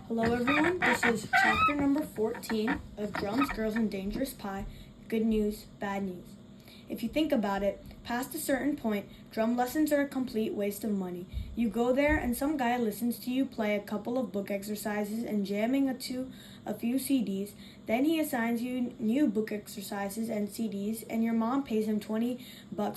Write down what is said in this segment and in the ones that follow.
Hello everyone, this is chapter number 14 of Drums, Girls, and Dangerous Pie, Good News, Bad News. If you think about it, past a certain point, drum lessons are a complete waste of money. You go there and some guy listens to you play a couple of book exercises and jamming a few CDs. Then he assigns you new book exercises and CDs and your mom pays him $20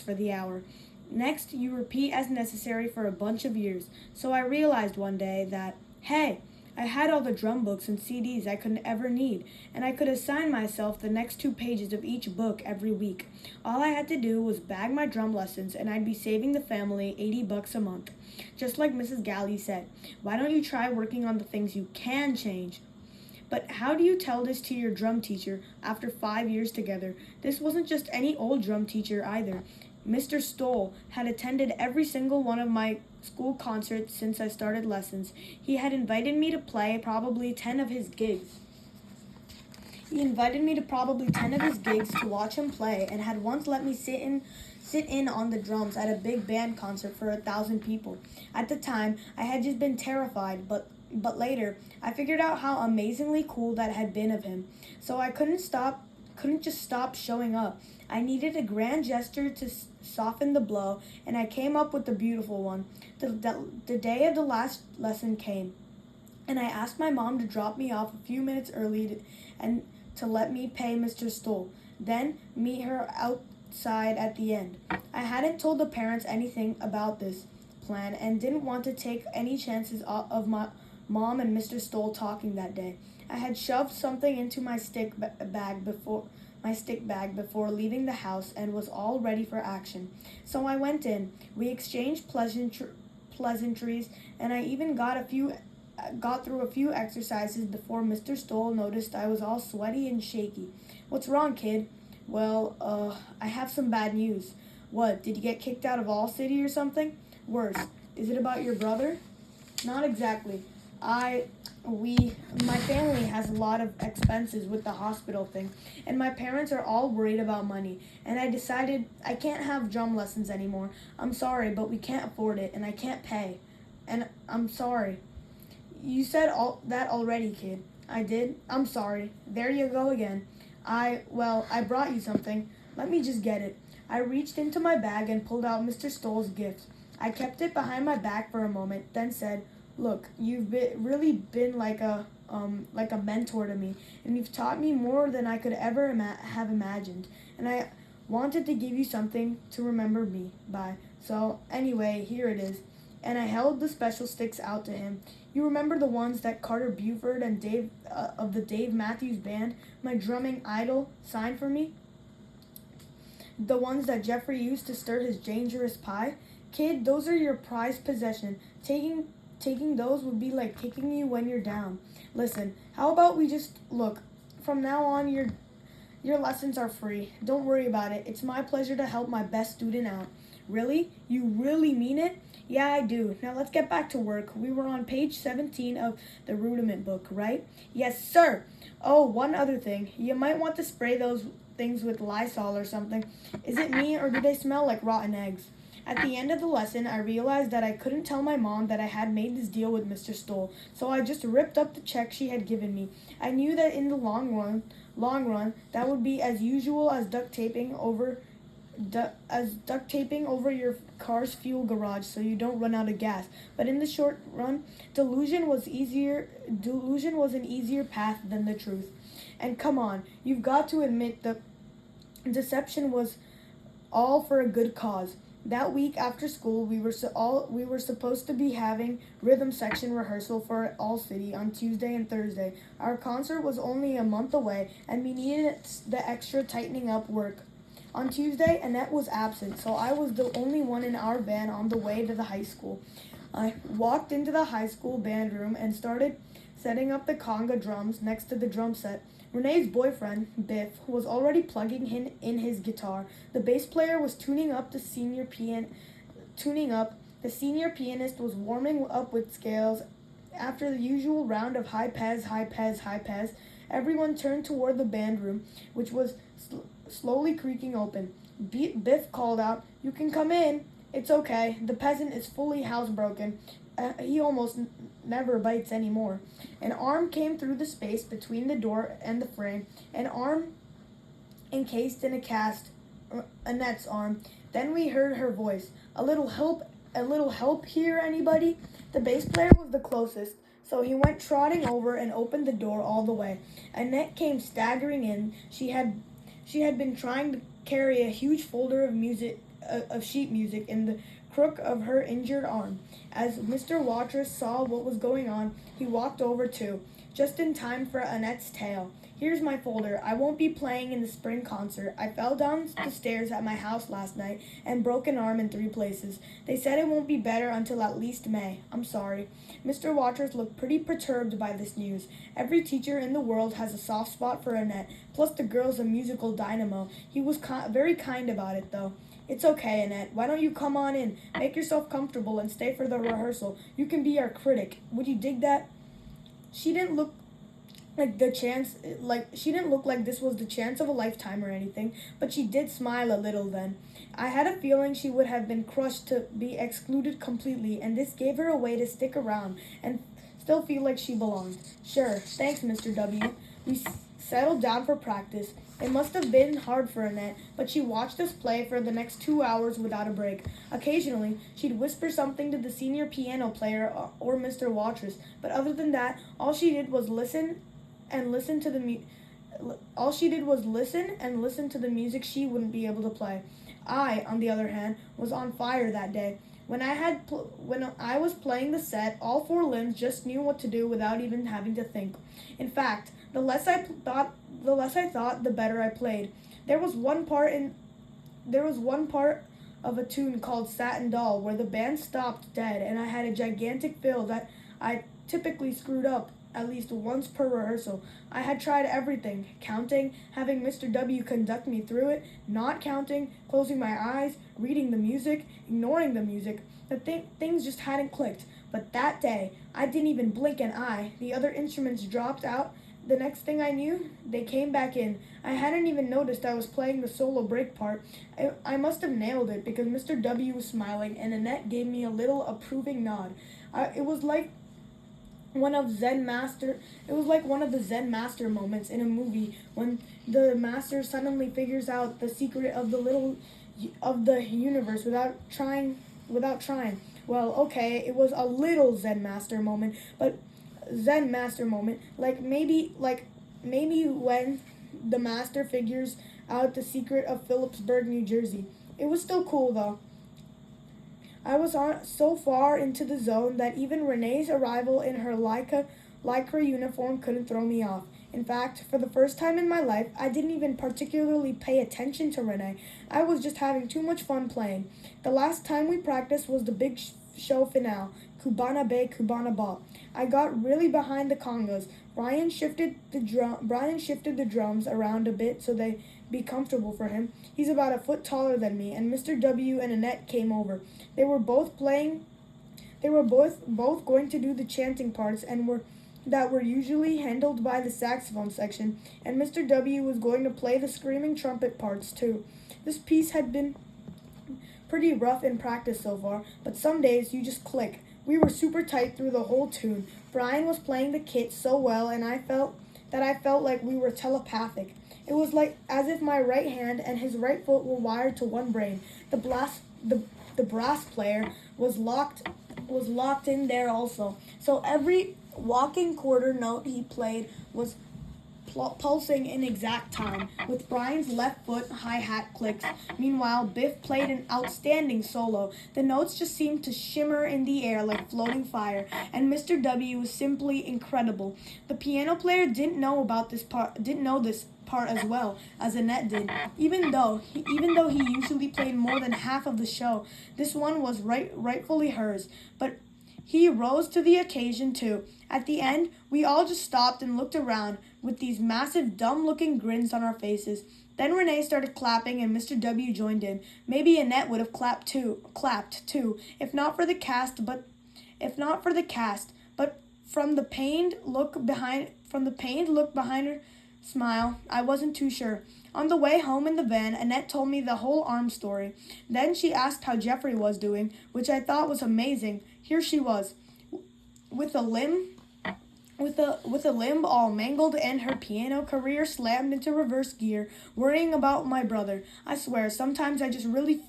for the hour. Next, you repeat as necessary for a bunch of years. So I realized one day that, hey, I had all the drum books and CDs I could ever need, and I could assign myself the next 2 pages of each book every week. All I had to do was bag my drum lessons, and I'd be saving the family $80 a month. Just like Mrs. Galley said, why don't you try working on the things you can change? But how do you tell this to your drum teacher after 5 years together? This wasn't just any old drum teacher either. Mr. Stoll had attended every single one of my school concerts since I started lessons. He had invited me to play probably 10 of his gigs. He invited me to probably 10 of his gigs to watch him play and had once let me sit in on the drums at a big band concert for 1,000 people. At the time, I had just been terrified, but later, I figured out how amazingly cool that had been of him. So I couldn't just stop showing up. I needed a grand gesture to soften the blow, and I came up with the beautiful one. The day of the last lesson came, and I asked my mom to drop me off a few minutes early and to let me pay Mr. Stoll, then meet her outside at the end. I hadn't told the parents anything about this plan and didn't want to take any chances of my mom and Mr. Stoll talking that day. I had shoved something into my stick bag before leaving the house and was all ready for action. So I went in. We exchanged pleasantries, and I even got through a few exercises before Mr. Stoll noticed I was all sweaty and shaky. "What's wrong, kid?" "Well, I have some bad news." "What, did you get kicked out of All City or something?" "Worse. Is it about your brother?" "Not exactly. My family has a lot of expenses with the hospital thing, and my parents are all worried about money, and I decided I can't have drum lessons anymore. I'm sorry, but we can't afford it, and I can't pay. And I'm sorry." "You said all that already, kid." "I did? I'm sorry. There you go again. I brought you something. Let me just get it." I reached into my bag and pulled out Mr. Stoll's gift. I kept it behind my back for a moment, then said, "Look, you've really been like a mentor to me, and you've taught me more than I could ever have imagined. And I wanted to give you something to remember me by. So anyway, here it is." And I held the special sticks out to him. "You remember the ones that Carter Buford and Dave of the Dave Matthews Band, my drumming idol, signed for me? The ones that Jeffrey used to stir his dangerous pie? Kid, those are your prized possession. Taking those would be like kicking you when you're down. Listen, how about we just look? From now on, your lessons are free. Don't worry about it. It's my pleasure to help my best student out." "Really? You really mean it?" "Yeah, I do. Now let's get back to work. We were on page 17 of the rudiment book, right?" "Yes, sir." "Oh, one other thing. You might want to spray those things with Lysol or something. Is it me, or do they smell like rotten eggs?" At the end of the lesson, I realized that I couldn't tell my mom that I had made this deal with Mr. Stoll, so I just ripped up the check she had given me. I knew that in the long run, that would be as usual as duct taping over your car's fuel garage so you don't run out of gas. But in the short run, delusion was an easier path than the truth. And come on, you've got to admit the deception was all for a good cause. That week after school, we were supposed to be having rhythm section rehearsal for All City on Tuesday and Thursday. Our concert was only a month away, and we needed the extra tightening up work. On Tuesday, Annette was absent, so I was the only one in our band on the way to the high school. I walked into the high school band room and started setting up the conga drums next to the drum set. Renee's boyfriend, Biff, was already plugging in his guitar. The bass player was tuning up. The senior pianist was warming up with scales. After the usual round of high pez, high pez, high pez, everyone turned toward the band room, which was slowly creaking open. Biff called out, "You can come in." "It's okay. The peasant is fully housebroken. He almost never bites anymore. An arm came through the space between the door and the frame, an arm encased in a cast, Annette's arm. Then we heard her voice. A little help here, anybody? The bass player was the closest, so he went trotting over and opened the door all the way. Annette came staggering in. She had been trying to carry a huge folder of sheet music in the crook of her injured arm. As Mr. Watrous saw what was going on, he walked over too, just in time for Annette's tale. Here's my folder. I won't be playing in the spring concert. I fell down the stairs at my house last night and broke an arm in 3 places. They said it won't be better until at least May. I'm sorry. Mr. Watrous looked pretty perturbed by this news. Every teacher in the world has a soft spot for Annette, plus the girl's a musical dynamo. He was very kind about it, though. It's okay, Annette. Why don't you come on in? Make yourself comfortable and stay for the rehearsal. You can be our critic. Would you dig that? She didn't look like this was the chance of a lifetime or anything, but she did smile a little then. I had a feeling she would have been crushed to be excluded completely, and this gave her a way to stick around and still feel like she belonged. Sure, thanks, Mr. W. We settled down for practice. It must have been hard for Annette, but she watched us play for the next 2 hours without a break. Occasionally, she'd whisper something to the senior piano player or Mr. Watrous, but other than that, all she did was listen and listen to the music she wouldn't be able to play. I, on the other hand, was on fire that day. When I was playing the set, all 4 limbs just knew what to do without even having to think. In fact, the less I thought, the better I played. There was one part of a tune called Satin Doll where the band stopped dead, and I had a gigantic fill that I typically screwed up at least once per rehearsal. I had tried everything: counting, having Mr. W. conduct me through it, not counting, closing my eyes, reading the music, ignoring the music. Things just hadn't clicked. But that day, I didn't even blink an eye. The other instruments dropped out. The next thing I knew, they came back in. I hadn't even noticed I was playing the solo break part. I must have nailed it because Mr. W. was smiling and Annette gave me a little approving nod. It was like one of the Zen master moments in a movie when the master suddenly figures out the secret of the universe without trying. Well, okay, it was a little Zen master moment, like maybe when the master figures out the secret of Phillipsburg, New Jersey. It was still cool though. I was so far into the zone that even Renee's arrival in her lycra uniform couldn't throw me off. In fact, for the first time in my life, I didn't even particularly pay attention to Renee. I was just having too much fun playing. The last time we practiced was the big show finale, Cubana Bay, Cubana Ba. I got really behind the congas. Brian shifted the drums around a bit so they'd be comfortable for him. He's about a foot taller than me, and Mr. W. and Annette came over. They were both going to do the chanting parts that were usually handled by the saxophone section, and Mr. W. was going to play the screaming trumpet parts too. This piece had been pretty rough in practice so far, but some days you just click. We were super tight through the whole tune. Brian was playing the kit so well, and I felt like we were telepathic. It was like as if my right hand and his right foot were wired to one brain. The brass player was locked in there also. So every walking quarter note he played was pulsing in exact time, with Brian's left foot hi-hat clicks. Meanwhile, Biff played an outstanding solo. The notes just seemed to shimmer in the air like floating fire, and Mr. W was simply incredible. The piano player didn't know this part as well as Annette did. Even though he usually played more than half of the show, this one was rightfully hers. But he rose to the occasion too. At the end, we all just stopped and looked around with these massive, dumb-looking grins on our faces. Then Renee started clapping and Mr. W joined in. Maybe Annette would have clapped too, if not for the cast, but from the pained look behind her smile, I wasn't too sure. On the way home in the van, Annette told me the whole arm story. Then she asked how Jeffrey was doing, which I thought was amazing. Here she was. with a limb all mangled and her piano career slammed into reverse gear, worrying about my brother. I swear, sometimes I just really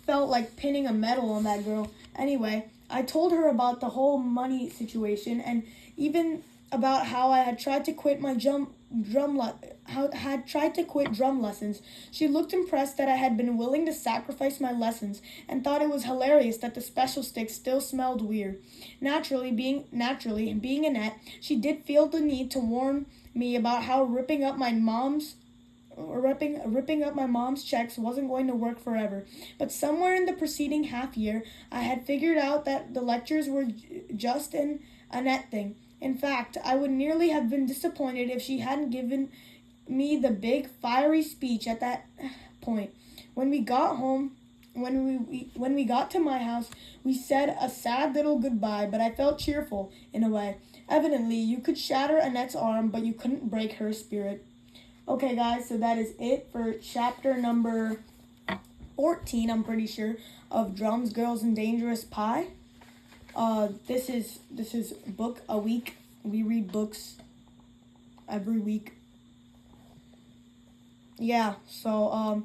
felt like pinning a medal on that girl. Anyway, I told her about the whole money situation and even about how I had tried to quit my drum lessons. She looked impressed that I had been willing to sacrifice my lessons and thought it was hilarious that the special sticks still smelled weird. Naturally, being Annette, she did feel the need to warn me about how ripping up my mom's checks wasn't going to work forever. But somewhere in the preceding half year, I had figured out that the lectures were just an Annette thing. In fact, I would nearly have been disappointed if she hadn't given me the big fiery speech at that point. When we got to my house, we said a sad little goodbye, but I felt cheerful in a way. Evidently, you could shatter Annette's arm, but you couldn't break her spirit. Okay, guys, so that is it for chapter number 14, I'm pretty sure, of Drums, Girls, and Dangerous Pie. This is book a week. We read books every week. Yeah, so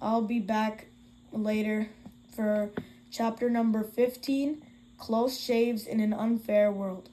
I'll be back later for chapter number 15, Close Shaves in an Unfair World.